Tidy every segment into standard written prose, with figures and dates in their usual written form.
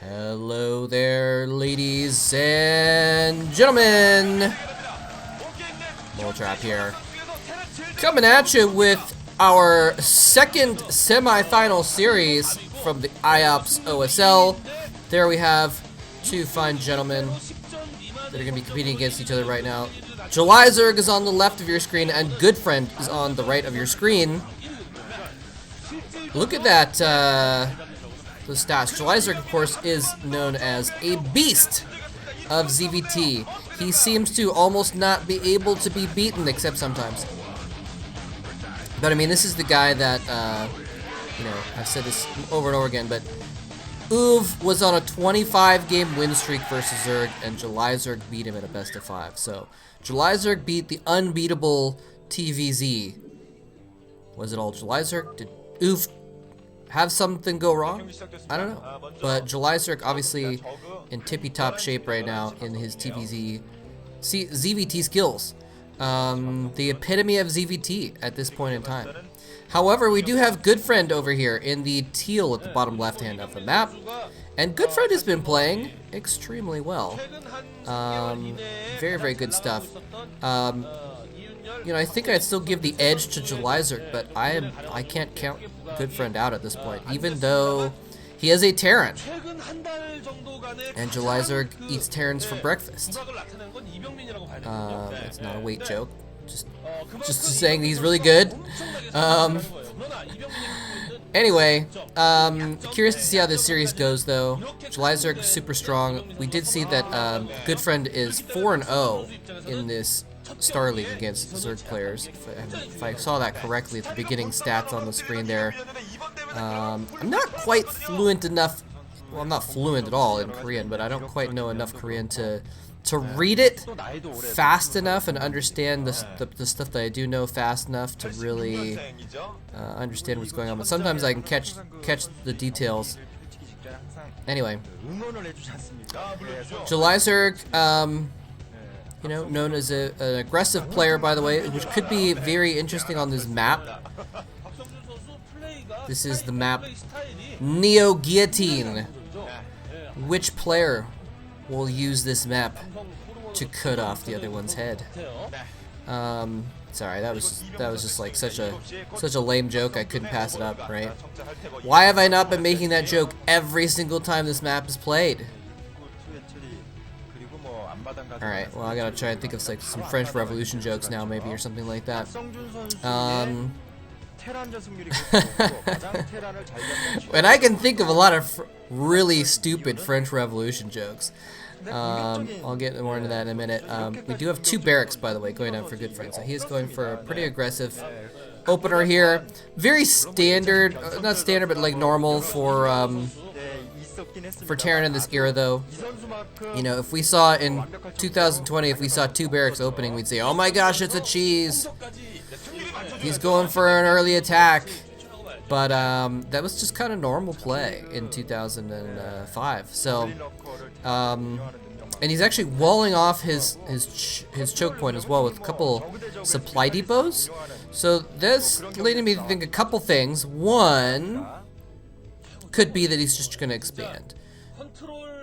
Hello there, ladies and gentlemen. Little trap here. Coming at you with our second semi-final series from the IOPS OSL. There we have two fine gentlemen that are going to be competing against each other right now. Julyzerg is on the left of your screen and Goodfriend is on the right of your screen. Look at that, the stats. Julyzerg, of course, is known as a beast of ZVT. He seems to almost not be able to be beaten, except sometimes. But I mean, this is the guy that, you know, I've said this over and over again, but Uv was on a 25-game win streak versus Zerg, and Julyzerg beat him at a best of 5. So, Julyzerg beat the unbeatable TVZ. Was it all Julyzerg? Did Uv have something go wrong? I don't know. But Julyzerg obviously in tippy-top shape right now in his TVZ ZVT skills. The epitome of ZVT at this point in time. However, we do have Goodfriend over here in the teal at the bottom left hand of the map. And Goodfriend has been playing extremely well. Very, very good stuff. You know, I think I'd still give the edge to Julyzerg, but I can't count Goodfriend out at this point, even though he is a Terran. And Julyzerg eats Terrans for breakfast. It's not a weight joke. Just saying he's really good. Anyway, curious to see how this series goes, though. Julyzerg is super strong. We did see that Goodfriend is 4-0 in this Star League against Zerg players. If I saw that correctly at the beginning stats on the screen there. I'm not quite fluent enough. Well, I'm not fluent at all in Korean, but I don't quite know enough Korean to read it fast enough and understand the stuff that I do know fast enough to really understand what's going on. But sometimes I can catch the details. Anyway, Julyzerg, you know, known as an aggressive player, by the way, which could be very interesting on this map. This is the map Neo Guillotine. Which player will use this map to cut off the other one's head? Sorry, that was just like such a lame joke. I couldn't pass it up, right? Why have I not been making that joke every single time this map is played? Alright, well, I gotta try and think of like some French Revolution jokes now, maybe, or something like that. And I can think of a lot of really stupid French Revolution jokes. I'll get more into that in a minute. We do have two barracks, by the way, going down for Goodfriend. So he is going for a pretty aggressive opener here. Very standard, not standard, but like normal for Terran in this era, though. You know, if we saw in 2020, if we saw two barracks opening, we'd say, oh my gosh, it's a cheese. He's going for an early attack. But that was just kind of normal play in 2005. So, and he's actually walling off his choke point as well with a couple supply depots. So that's leading me to think a couple things. One could be that he's just going to expand.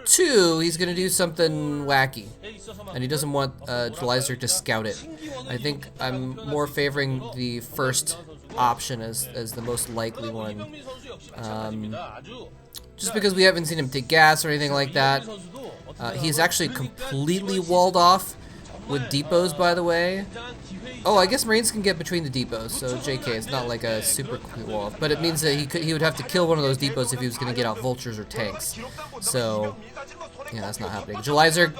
Two, he's going to do something wacky, and he doesn't want Julyzerg to scout it. I think I'm more favoring the first option as the most likely one, just because we haven't seen him take gas or anything like that. He's actually completely walled off with depots, by the way. Oh, I guess Marines can get between the depots, so JK, it's not like a super complete wall off, but it means that he would have to kill one of those depots if he was going to get out vultures or tanks. So yeah, that's not happening. Julyzerg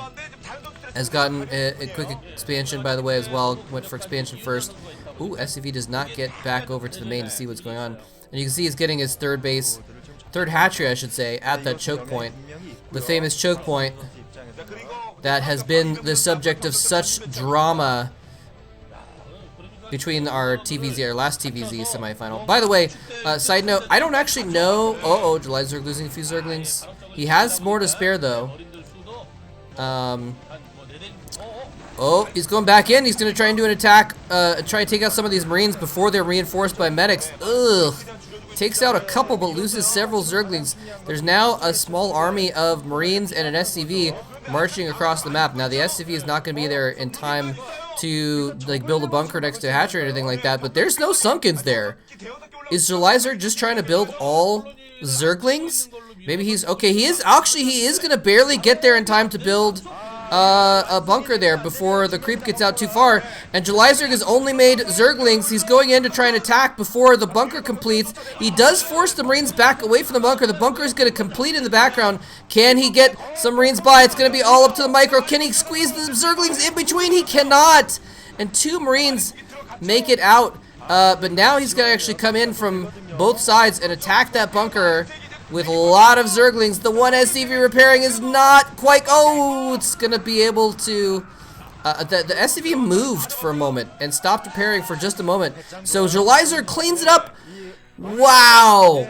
has gotten a quick expansion, by the way, as well. Went for expansion first. Ooh, SCV does not get back over to the main to see what's going on. And you can see he's getting his third hatchery, I should say, at that choke point. The famous choke point that has been the subject of such drama between our last TVZ semifinal. By the way, side note, I don't actually know. Julyzerg losing a few Zerglings. He has more to spare, though. Oh, he's going back in. He's going to try and do an attack, try and take out some of these Marines before they're reinforced by medics. Ugh. takes out a couple but loses several Zerglings. There's now a small army of Marines and an SCV marching across the map. Now the SCV is not going to be there in time to like build a bunker next to a hatchery or anything like that, but there's no Sunkens there. Is Julyzerg just trying to build all Zerglings? Maybe he's okay. He is gonna barely get there in time to build a bunker there before the creep gets out too far. And Julyzerg has only made Zerglings. He's going in to try and attack before the bunker completes. He does force the Marines back away from the bunker. The bunker is going to complete in the background. Can he get some Marines by? It's going to be all up to the micro. Can he squeeze the Zerglings in between? He cannot. And 2 Marines make it out. But now he's going to actually come in from both sides and attack that bunker with a lot of Zerglings. The one SCV repairing is not quite... Oh, it's going to be able to... The SCV moved for a moment and stopped repairing for just a moment. So Julyzerg cleans it up. Wow.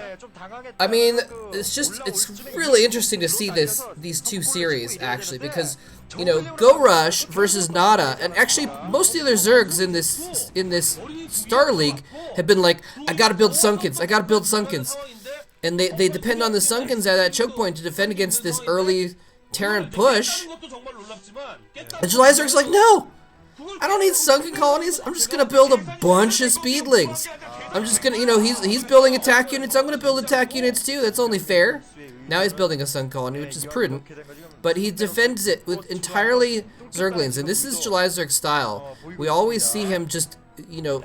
I mean, it's really interesting to see these 2 series, actually, because... You know, Go Rush versus Nada, and actually most of the other Zergs in this Star League have been like, I gotta build Sunkens, I gotta build Sunkens. And they depend on the Sunkens at that choke point to defend against this early Terran push. And Julyzerg's like, no! I don't need sunken colonies, I'm just gonna build a bunch of speedlings. I'm just gonna, you know, he's building attack units, I'm gonna build attack units too, that's only fair. Now he's building a sun colony, which is prudent. But he defends it with entirely Zerglings, and this is Julyzerg's style. We always see him just, you know,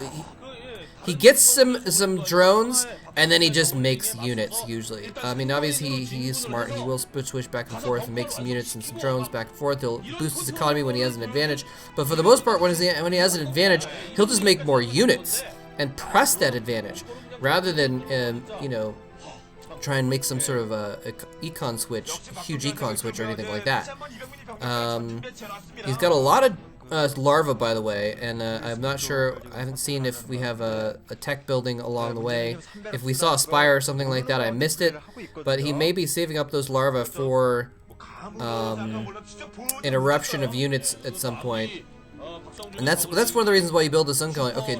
he gets some drones, and then he just makes units, usually. I mean, obviously, he is smart. He will switch back and forth and make some units and some drones back and forth. He'll boost his economy when he has an advantage. But for the most part, when he has an advantage, he'll just make more units and press that advantage, rather than, you know, try and make some sort of a econ switch, huge econ switch or anything like that. He's got a lot of larvae, by the way, and I'm not sure, I haven't seen if we have a tech building along the way. If we saw a spire or something like that, I missed it, but he may be saving up those larvae for an eruption of units at some point. And that's one of the reasons why you build the sun colony. Okay,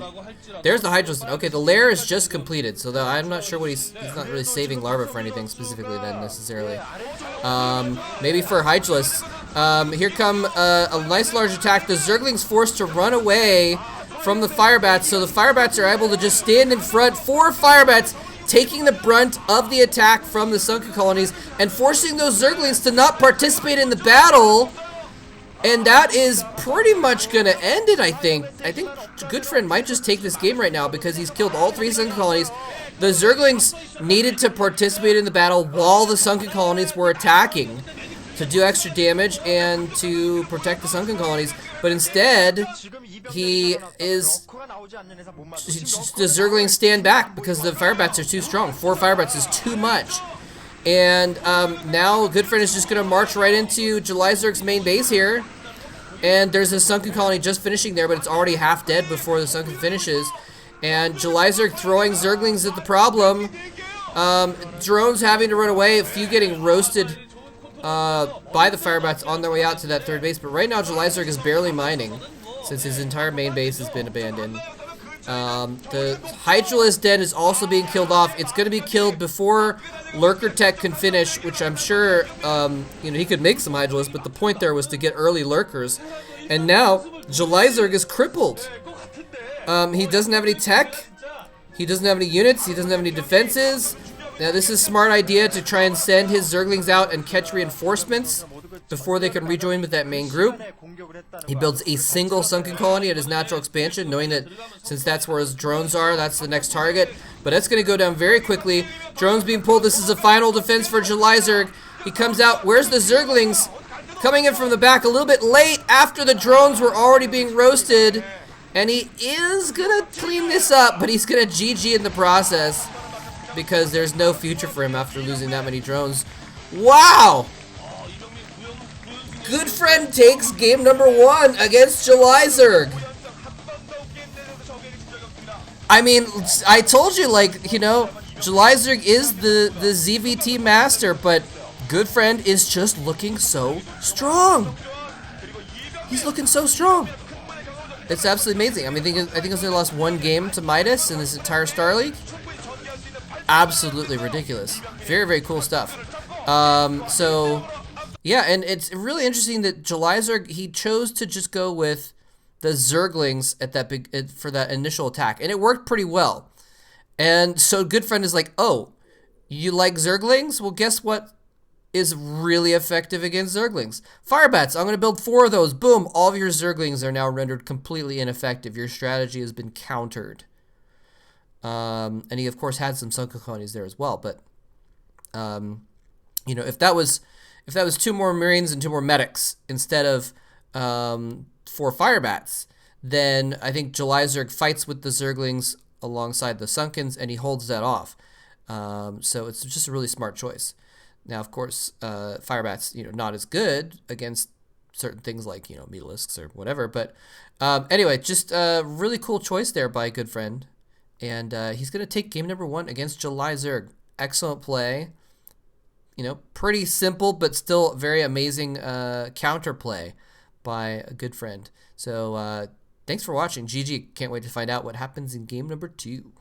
there's the Hydralis. Okay, the lair is just completed, so I'm not sure what he's not really saving larvae for anything specifically then necessarily. Maybe for Hydralis. Here come a nice large attack. The Zergling's forced to run away from the Firebats, so the Firebats are able to just stand in front. 4 Firebats taking the brunt of the attack from the sunken colonies and forcing those Zerglings to not participate in the battle. And that is pretty much gonna end it, I think. I think Goodfriend might just take this game right now because he's killed all 3 sunken colonies. The Zerglings needed to participate in the battle while the sunken colonies were attacking to do extra damage and to protect the sunken colonies. But instead, the Zerglings stand back because the Firebats are too strong. 4 Firebats is too much. And now Goodfriend is just going to march right into Julyzerg's main base here. And there's a sunken colony just finishing there, but it's already half dead before the sunken finishes. And Julyzerg throwing Zerglings at the problem. Drones having to run away, a few getting roasted by the Firebats on their way out to that 3rd base. But right now Julyzerg is barely mining since his entire main base has been abandoned. The Hydralis den is also being killed off. It's going to be killed before Lurker Tech can finish, which I'm sure, you know, he could make some Hydralis, but the point there was to get early Lurkers. And now, Julyzerg is crippled. He doesn't have any tech. He doesn't have any units. He doesn't have any defenses. Now, this is a smart idea to try and send his Zerglings out and catch reinforcements before they can rejoin with that main group. He builds a single sunken colony at his natural expansion, knowing that since that's where his drones are, that's the next target. But that's going to go down very quickly. Drones being pulled. This is a final defense for Julyzerg. He comes out. Where's the Zerglings? Coming in from the back a little bit late after the drones were already being roasted. And he is going to clean this up, but he's going to GG in the process because there's no future for him after losing that many drones. Wow! Goodfriend takes game number 1 against Julyzerg. I mean, I told you, like, you know, Julyzerg is the ZVT master, but Goodfriend is just looking so strong. He's looking so strong. It's absolutely amazing. I mean, I think he's only lost 1 game to Midas in this entire Star League. absolutely ridiculous. Very, very cool stuff. So, yeah, and it's really interesting that Julyzerg, he chose to just go with the Zerglings at that for that initial attack, and it worked pretty well. And so Goodfriend is like, oh, you like Zerglings? Well, guess what is really effective against Zerglings? Firebats. I'm going to build 4 of those. Boom. All of your Zerglings are now rendered completely ineffective. Your strategy has been countered. And he, of course, had some Sunken Colonies there as well. But, you know, if that was 2 more Marines and 2 more Medics instead of 4 Firebats, then I think Julyzerg fights with the Zerglings alongside the Sunkens, and he holds that off. So it's just a really smart choice. Now, of course, Firebats, you know, not as good against certain things like, you know, Mutalisks or whatever. But anyway, just a really cool choice there by Goodfriend. And he's going to take game number 1 against Julyzerg. Excellent play. You know, pretty simple, but still very amazing counter play by Goodfriend. So thanks for watching. GG. Can't wait to find out what happens in game number 2.